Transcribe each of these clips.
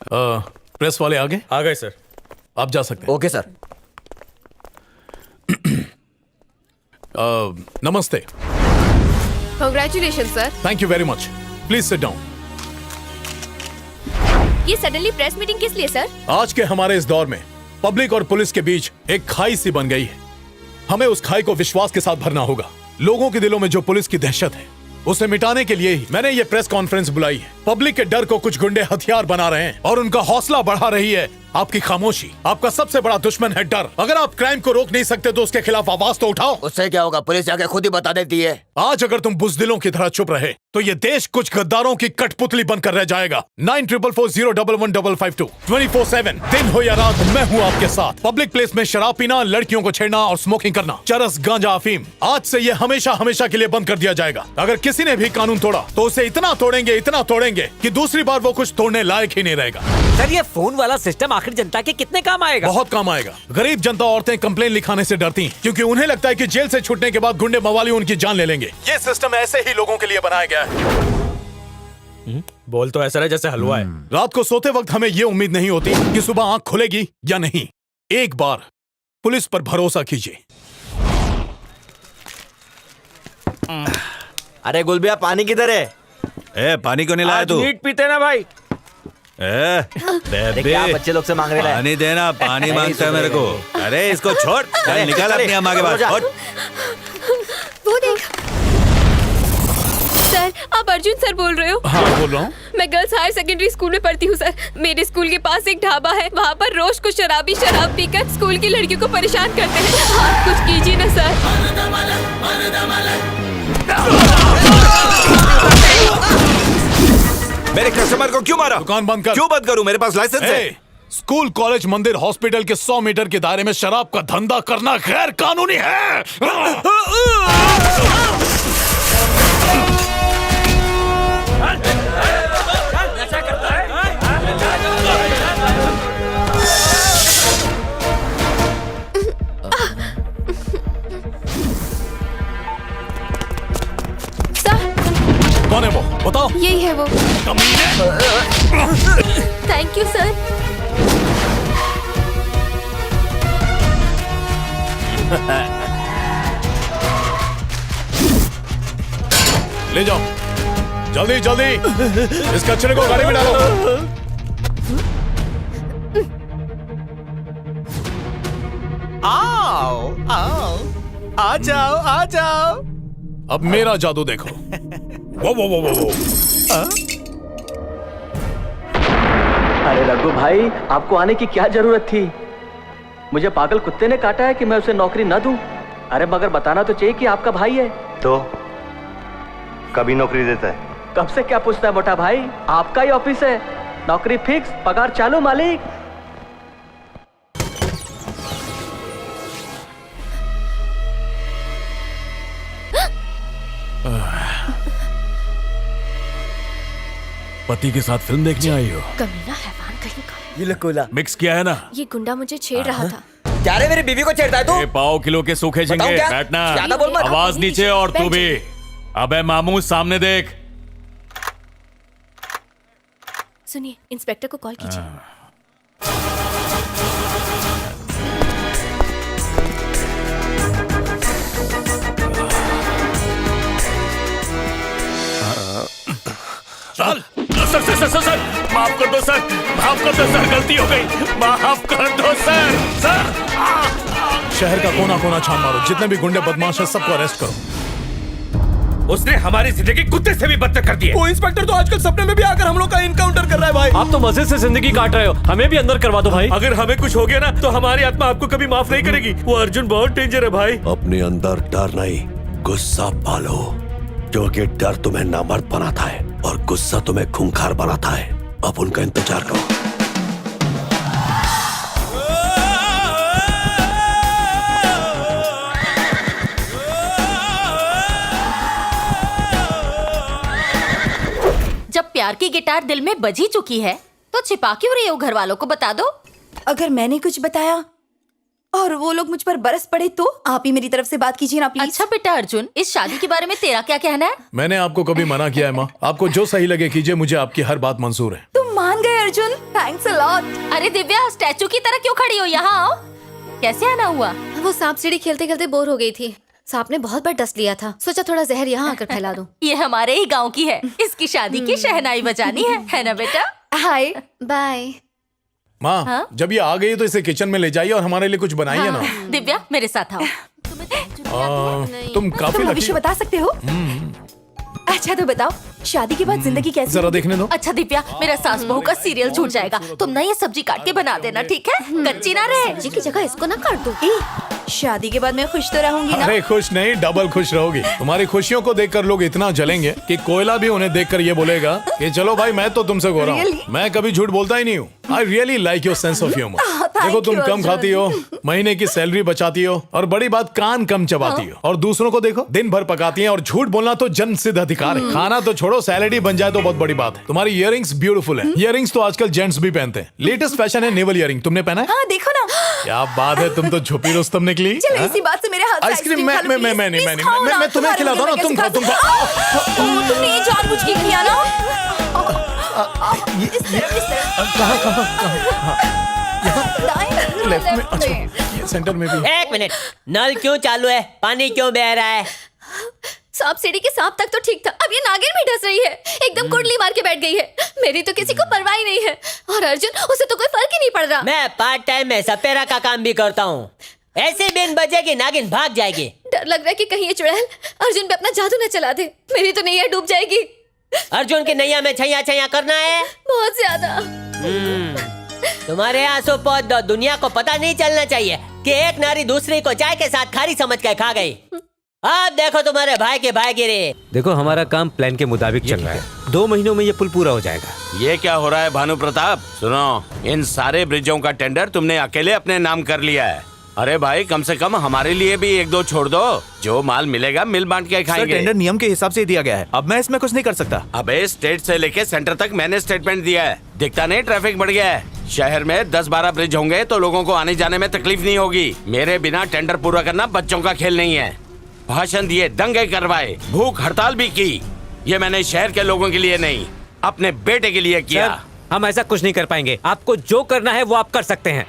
Press वाले आ गए sir. आप जा सकते हैं। Okay sir. नमस्ते। Congratulation sir. Thank you very much. Please sit down. ये सडनली प्रेस मीटिंग किस लिए सर? आज के हमारे इस दौर में पब्लिक और पुलिस के बीच एक खाई सी बन गई है। हमें उस खाई को विश्वास के साथ भरना होगा। लोगों के दिलों में जो पुलिस की दहशत है उसे मिटाने के लिए ही मैंने ये प्रेस कॉन्फ्रेंस बुलाई है। पब्लिक के डर को कुछ गुंडे हथियार बना रहे हैं और उनका हौसला बढ़ा रही है आपकी खामोशी। आपका सबसे बड़ा दुश्मन है डर। अगर आप क्राइम को रोक नहीं सकते तो उसके खिलाफ आवाज तो उठाओ। उससे क्या होगा? पुलिस जाके खुद ही बता देती है। आज अगर तुम बुज़दिलों की तरह चुप रहे तो ये देश कुछ गद्दारों की कठपुतली बनकर रह जाएगा। 9444011552 24/7 दिन हो या रात मैं हूँ आपके साथ। पब्लिक प्लेस में शराब पीना, लड़कियों को छेड़ना और स्मोकिंग करना, चरस, गांजा, अफीम, आज से ये हमेशा हमेशा के लिए बंद कर दिया जाएगा। अगर किसी ने भी कानून तोड़ा तो उसे इतना तोड़ेंगे कि दूसरी बार वो कुछ तोड़ने लायक ही नहीं रहेगा। सर ये फोन वाला सिस्टम आखिर जनता के कितने काम आएगा? बहुत काम आएगा। गरीब जनता औरतें कंप्लेन लिखाने से डरती हैं क्योंकि उन्हें लगता है कि जेल से छूटने के बाद गुंडे मवाली उनकी जान ले लेंगे। ये सिस्टम ऐसे ही लोगों के लिए बनाया गया है। बोल तो ऐसा है जैसे हलवा है। रात को सोते वक्त हमें ये उम्मीद नहीं होती कि सुबह आंख खुलेगी या नहीं। एक बार पुलिस पर भरोसा कीजिए। अरे गुलबिया, पानी किधर है? पानी क्यों नहीं लाया तू? मीट पीते ना भाई। देखिए आप बच्चे लोग से मांग रहे हैं। पानी देना, पानी मांगता है मेरे को। अरे इसको छोड़, चल निकाल अपनी अम्मा के पास। वो देख सर, आप अर्जुन सर बोल रहे हो? हाँ बोल रहा हूँ। मैं गर्ल्स हायर सेकेंडरी स्कूल में पढ़ती हूँ सर। मेरे स्कूल के पास एक ढाबा है। वहाँ पर रोज कुछ शराबी शराब पीकर स्कूल की लड़कियों को परेशान करते हैं। आप कुछ कीजिए ना सर। मेरे कस्टमर को क्यों मारा? दुकान बंद कर। क्यों बंद करूं? मेरे पास लाइसेंस है। स्कूल, कॉलेज, मंदिर, हॉस्पिटल के 100 मीटर के दायरे में शराब का धंधा करना गैर कानूनी है। कौन है वो? बताओ। यही है वो। Thank you sir. ले जाओ जल्दी जल्दी। इस कचरे को गाड़ी में डालो। आओ आओ, आ जाओ आ जाओ। अब मेरा जादू देखो। वो वो वो वो वो। अरे रघु भाई, आपको आने की क्या जरूरत थी? मुझे पागल कुत्ते ने काटा है कि मैं उसे नौकरी न दूं? अरे मगर बताना तो चाहिए कि आपका भाई है। तो कभी नौकरी देता है? कब से क्या पूछता है मोटा भाई? आपका ही ऑफिस है, नौकरी फिक्स, पगार चालू मालिक। पति के साथ फिल्म देखने आई हो? कमीना हैवान कहीं का। ये लो कोला। मिक्स किया है ना? ये गुंडा मुझे छेड़ रहा था। क्या रे, मेरी बीवी को छेड़ता है तू? पाव किलो के सूखे झींगे। बताऊं क्या? बैठना। ज्यादा बोल मत। आवाज नीचे और तू भी। अबे मामू सामने देख। सुनिए, इंस्पेक्टर को कॉल कीजिए। चल। सर माफ कर दो सर, माफ कर दो सर, गलती हो गई, माफ कर दो सर। सर शहर का कोना कोना छान मारो, जितने भी गुंडे बदमाश हैं सबको अरेस्ट करो। उसने हमारी जिंदगी कुत्ते से भी बदतर कर दी है। वो इंस्पेक्टर तो आजकल सपने में भी आकर हम लोग का इनकाउंटर कर रहा है भाई। आप तो मजे से जिंदगी काट रहे हो, हमें भी अंदर करवा दो भाई। अगर हमें कुछ हो गया ना तो हमारी आत्मा आपको कभी माफ नहीं करेगी। वो अर्जुन बहुत डेंजर है भाई। अपने अंदर डर नहीं, गुस्सा पालो, क्योंकि डर तुम्हें नामर्द बनाता है और गुस्सा तुम्हें खूंखार बनाता है। अब उनका इंतजार करो। जब प्यार की गिटार दिल में बज ही चुकी है तो छिपा क्यों रही हो? घर वालों को बता दो। अगर मैंने कुछ बताया और वो लोग मुझ पर बरस पड़े तो आप ही मेरी तरफ से बात कीजिए ना प्लीज। अच्छा बेटा अर्जुन, इस शादी के बारे में तेरा क्या कहना है? मैंने आपको कभी मना किया है माँ? आपको जो सही लगे कीजिए, मुझे आपकी हर बात मंजूर है। तुम मान गए अर्जुन, थैंक्स अ लॉट। अरे दिव्या, स्टैचू की तरह क्यों खड़ी हो? यहाँ आओ। कैसे आना हुआ? वो सांप सीढ़ी खेलते खेलते बोर हो गई थी। सांप ने बहुत बार डस लिया था, सोचा थोड़ा जहर यहाँ आकर फैला दूं। ये हमारे ही गांव की है, इसकी शादी की शहनाई बजानी है ना बेटा? Hi bye. माँ हाँ? जब ये आ गई तो इसे किचन में ले जाइए और हमारे लिए कुछ बनाइए ना। दिव्या मेरे साथ आओ। तुम काफी तुम लकी भविष्य बता सकते हो? अच्छा तो बताओ, शादी के बाद जिंदगी कैसी? जरा देखने दो। अच्छा दिव्या, मेरा सास बहू का सीरियल छूट जाएगा, तुम ना ये सब्जी काट के बना देना, ठीक है? कच्ची ना रहे। सब्जी की जगह इसको ना काट दो। शादी के बाद मैं खुश तो रहूंगी ना? अरे खुश नहीं, डबल खुश रहोगी। तुम्हारी खुशियों को देखकर लोग इतना जलेंगे कि कोयला भी उन्हें देखकर ये बोलेगा कि चलो भाई मैं तो तुमसे गोरा हूँ। मैं कभी झूठ बोलता ही नहीं हूँ। I really like your sense of humour. देखो तुम कम खाती हो, महीने की सैलरी बचाती हो, और बड़ी बात कान कम चबाती हो, और दूसरों को देखो दिन भर पकाती हैं। और झूठ बोलना तो जन्म सिद्ध अधिकार है। खाना तो छोड़ो, सैलरी बन जाए तो बहुत बड़ी बात है। तुम्हारी इयररिंग्स ब्यूटीफुल है। इयररिंग्स तो आजकल जेंट्स भी पहनते हैं। लेटेस्ट फैशन है नेवल इयररिंग। तुमने पहना है? हाँ देखो ना। क्या बात है, तुम तो छुपी रुस्तम निकली। चलो इसी बात से मेरे हाथ से आइसक्रीम मैं खा लो, please, नहीं please मैं खाओ ना। मैं तुम्हें खिलाता हूँ ना, तुम खाओ तुम खाओ। तुमने ये जानबूझ के किया ना? लेफ्ट में, अच्छा ये सेंटर में भी। एक मिनट, नल क्यों चालू है? पानी क्यों बह रहा है? सांप सीढ़ी के सांप तक तो ठीक था, अब ये नागिन भी डस रही है। एकदम कुंडली मार के बैठ गई है। मेरी तो किसी को परवाह ही नहीं है। और अर्जुन, उसे तो कोई फर्क ही नहीं पड़ रहा। मैं पार्ट टाइम में सपेरा का काम भी करता हूँ। ऐसे बिन बजेगी नागिन भाग जाएगी। डर लग रहा है कि कहीं ये चुड़ैल अर्जुन पे अपना जादू न चला दे। मेरी तो नैया डूब जाएगी। अर्जुन की नैया में छैया छैया करना है? बहुत ज्यादा। तुम्हारे आंसू पौध दो, दुनिया को पता नहीं चलना चाहिए कि एक नारी दूसरी को चाय के साथ खारी समझ के खा गई। अब देखो तुम्हारे भाई के भाई गिरे। देखो हमारा काम प्लान के मुताबिक चल रहा है। 2 महीनों में ये पुल पूरा हो जाएगा। ये क्या हो रहा है भानु प्रताप? सुनो, इन सारे ब्रिजों का टेंडर तुमने अकेले अपने नाम कर लिया है। अरे भाई कम से कम हमारे लिए भी 1-2 छोड़ दो। जो माल मिलेगा मिल बांट के खाएंगे। टेंडर नियम के हिसाब से दिया गया है, अब मैं इसमें कुछ नहीं कर सकता। अबे स्टेट से लेके सेंटर तक मैंने स्टेटमेंट दिया है। दिखता नहीं ट्रैफिक बढ़ गया है। शहर में 10-12 ब्रिज होंगे तो लोगों को आने जाने में तकलीफ नहीं होगी। मेरे बिना टेंडर पूरा करना बच्चों का खेल नहीं है। भाषण दिए, दंगे करवाए, भूख हड़ताल भी की। ये मैंने शहर के लोगों के लिए नहीं, अपने बेटे के लिए किया। हम ऐसा कुछ नहीं कर पाएंगे। आपको जो करना है वो आप कर सकते हैं।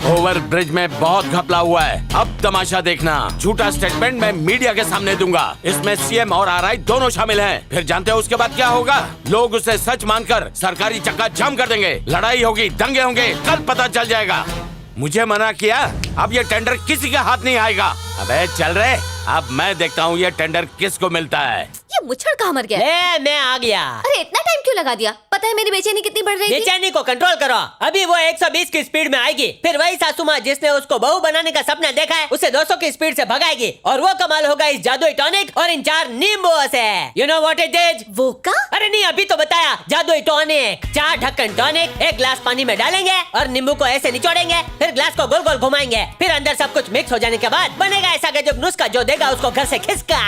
ओवर ब्रिज में बहुत घपला हुआ है। अब तमाशा देखना। झूठा स्टेटमेंट मैं मीडिया के सामने दूंगा। इसमें सीएम और आरआई दोनों शामिल हैं। फिर जानते हो उसके बाद क्या होगा? लोग उसे सच मानकर सरकारी चक्का जाम कर देंगे। लड़ाई होगी, दंगे होंगे, कल पता चल जाएगा। मुझे मना किया, अब ये टेंडर किसी के हाथ नहीं आएगा। अबे चल रहे, अब मैं देखता हूँ ये टेंडर किसको मिलता है। ये मुच्छड़ कहाँ मर गया? मैं आ गया। अरे इतना टाइम क्यों लगा दिया? पता है मेरी बेचैनी कितनी बढ़ रही थी? बेचैनी को कंट्रोल करो। अभी वो 120 की स्पीड में आएगी। फिर वही सासू माँ जिसने उसको बहू बनाने का सपना देखा है, उसे 200 की स्पीड से भगाएगी। और वो कमाल होगा इस जादुई टॉनिक और इन 4 नींबुओं से। You know what it is? वो का? अरे नहीं, अभी तो बताया। जादुई टॉनिक। 4 ढक्कन टॉनिक 1 ग्लास पानी में डालेंगे और नींबू को ऐसे निचोड़ेंगे। फिर ग्लास को गोल गोल घुमाएंगे। फिर अंदर सब कुछ मिक्स हो जाने के बाद बनेगा ऐसा गजब नुस्खा जो देगा उसको घर से खिसका।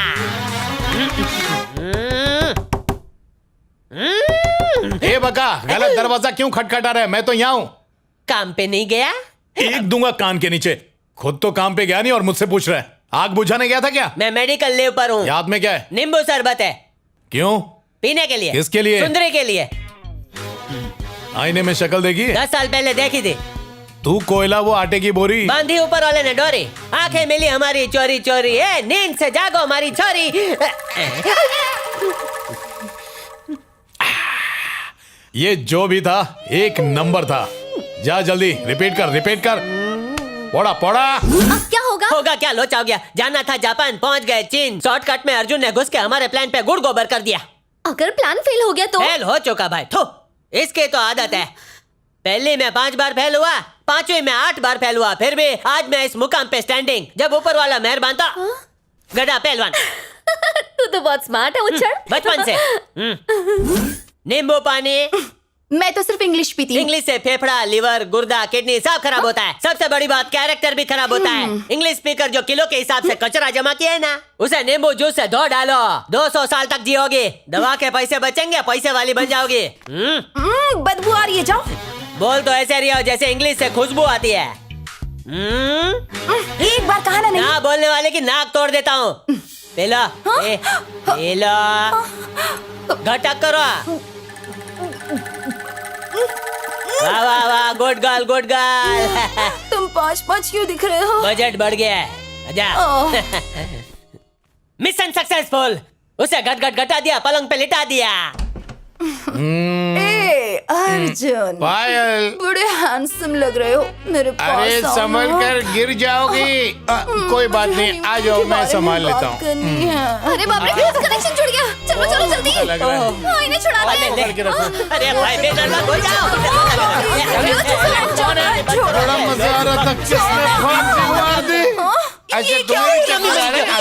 ए बका, गलत दरवाजा क्यों खटखटा रहा है? मैं तो यहाँ हूँ। काम पे नहीं गया? एक दूंगा कान के नीचे। खुद तो काम पे गया नहीं और मुझसे पूछ रहा है। आग बुझाने गया था क्या? मैं मेडिकल लीव पर हूँ। याद में क्या है? नींबू शरबत है। क्यों? पीने के लिए। किसके लिए? सुंदरी के लिए। आईने में शक्ल देखी? 10 साल पहले देखी थी। तू कोयला, वो आटे की बोरी। बांधी ऊपर वाले ने डोरी। आंखें मिली हमारी चोरी चोरी। नींद से जागो हमारी छोरी। ये जो भी था एक नंबर था। जा जल्दी रिपीट कर। पोड़ा। अब क्या होगा? होगा क्या, लोचा हो गया। जाना था जापान, पहुंच गए चीन। शॉर्टकट में अर्जुन ने घुस के हमारे प्लान पे गुड़ गोबर कर दिया। अगर प्लान फेल हो गया तो? फेल हो चुका भाई। थू, इसके तो आदत है। पहली में 5 बार फेल हुआ, 5वीं में 8 बार फेल हुआ। फिर भी आज मैं इस मुकाम पे स्टैंडिंग। जब ऊपर वाला मेहरबान था। गधा पहलवान। तू तो बहुत स्मार्ट है उच्छड़। बचपन से। नींबू पानी। मैं तो सिर्फ इंग्लिश पीती हूँ। इंग्लिश से फेफड़ा, लिवर, गुर्दा, किडनी सब खराब होता है। सबसे बड़ी बात, कैरेक्टर भी खराब होता है। इंग्लिश स्पीकर जो किलो के हिसाब से कचरा जमा किया है ना, उसे नींबू जूस से धो डालो। 200 साल तक जियोगे। दवा के पैसे बचेंगे, पैसे वाली बन जाओगी। बदबू आ रही है, जाओ। बोल तो ऐसे रही हो जैसे इंग्लिश से खुशबू आती है। एक बार कहा ना नहीं। ना बोलने वाले की नाक तोड़ देता हूँ। पेलो, पेलो, घटक करो। वाह वाह वाह, गुड गर्ल, गुड गर्ल। तुम 5-5 क्यों दिख रहे हो? बजट बढ़ गया है। आजा। Mission successful. उसे घट घट घटा दिया, पलंग पे लिटा दिया। ए अर्जुन, पायल, बड़े हैंडसम लग रहे हो मेरे पास। अरे आओ संभल ना। कर गिर जाओगी। कोई बात नहीं, आ जाओ, मैं संभाल लेता हूँ। अरे बाप रे, कनेक्शन जुड़ गया। चलो चलो जल्दी। लग रहा है। हाँ, इन्हें छुड़ा दे। अरे भाई बेनर्वस हो जाओ। बड़ा मजा आ रहा था, किसने फांसी मार दी? अच्छा तुम्हें क्या बुला रहे हैं?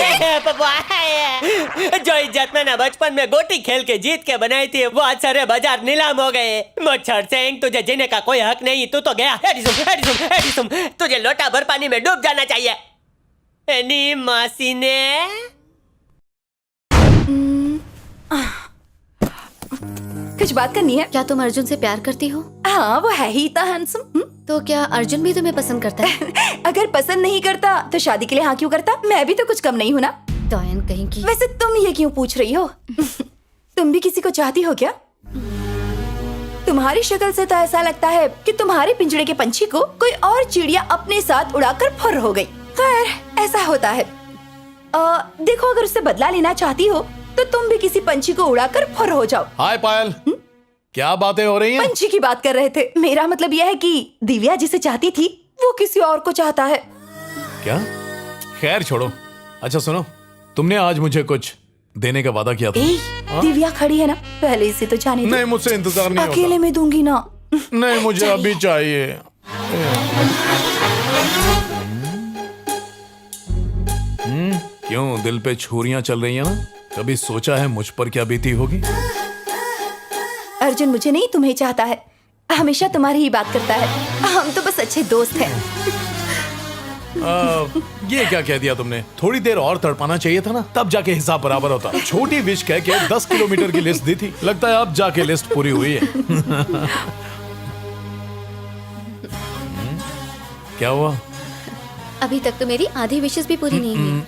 जो इज्जत मैंने बचपन में गोटी खेल के जीत के बनाई थी, वो आज सारे बाजार नीलाम हो गए। मच्छर सिंह, तुझे जीने का कोई हक नहीं। तू तो गया। एडिसम, एडिसम, एडिसम, तुझे लोटा भर पानी में डूब जाना चाहिए। एनी मासी ने कुछ बात करनी है। क्या तुम अर्जुन से प्यार करती हो? हाँ, वो है ही इतना हैंडसम। तो क्या अर्जुन भी तुम्हें पसंद करता है? अगर पसंद नहीं करता तो शादी के लिए हाँ क्यों करता? मैं भी तो कुछ कम नहीं हूँ ना। टॉयन कहीं की। वैसे तुम ये क्यों पूछ रही हो? तुम भी किसी को चाहती हो क्या? तुम्हारी शक्ल से तो ऐसा लगता है कि तुम्हारे पिंजड़े के पंछी को कोई और चिड़िया अपने साथ उड़ाकर फुर्र हो गई। खैर, ऐसा होता है। देखो, अगर उससे बदला लेना चाहती हो तो तुम भी किसी पंछी को उड़ाकर फुर्र हो जाओ। हाय पायल, क्या बातें हो रही हैं? पंछी की बात कर रहे थे। मेरा मतलब यह है कि दिव्या जिसे चाहती थी वो किसी और को चाहता है। क्या? खैर छोड़ो। अच्छा सुनो, तुमने आज मुझे कुछ देने का वादा किया था। दिव्या खड़ी है ना, पहले इसे तो जाने दो। नहीं, मुझसे इंतजार नहीं अकेले होता। में दूंगी ना। नहीं, मुझे अभी चाहिए। क्यों दिल पे छुरियां चल रही हैं ना? कभी सोचा है मुझ पर क्या बीती होगी? अर्जुन मुझे नहीं, तुम्हें चाहता है। हमेशा तुम्हारी ही बात करता है। हम तो बस अच्छे दोस्त हैं। ये क्या कह दिया तुमने? थोड़ी देर और तड़पाना चाहिए था ना, तब जाके हिसाब बराबर होता। छोटी विश कह के 10 किलोमीटर की लिस्ट दी थी। लगता है अब जाके लिस्ट पूरी हुई है। क्या हुआ? अभी तक तो मेरी आधी विशेष भी पूरी नहीं हुई।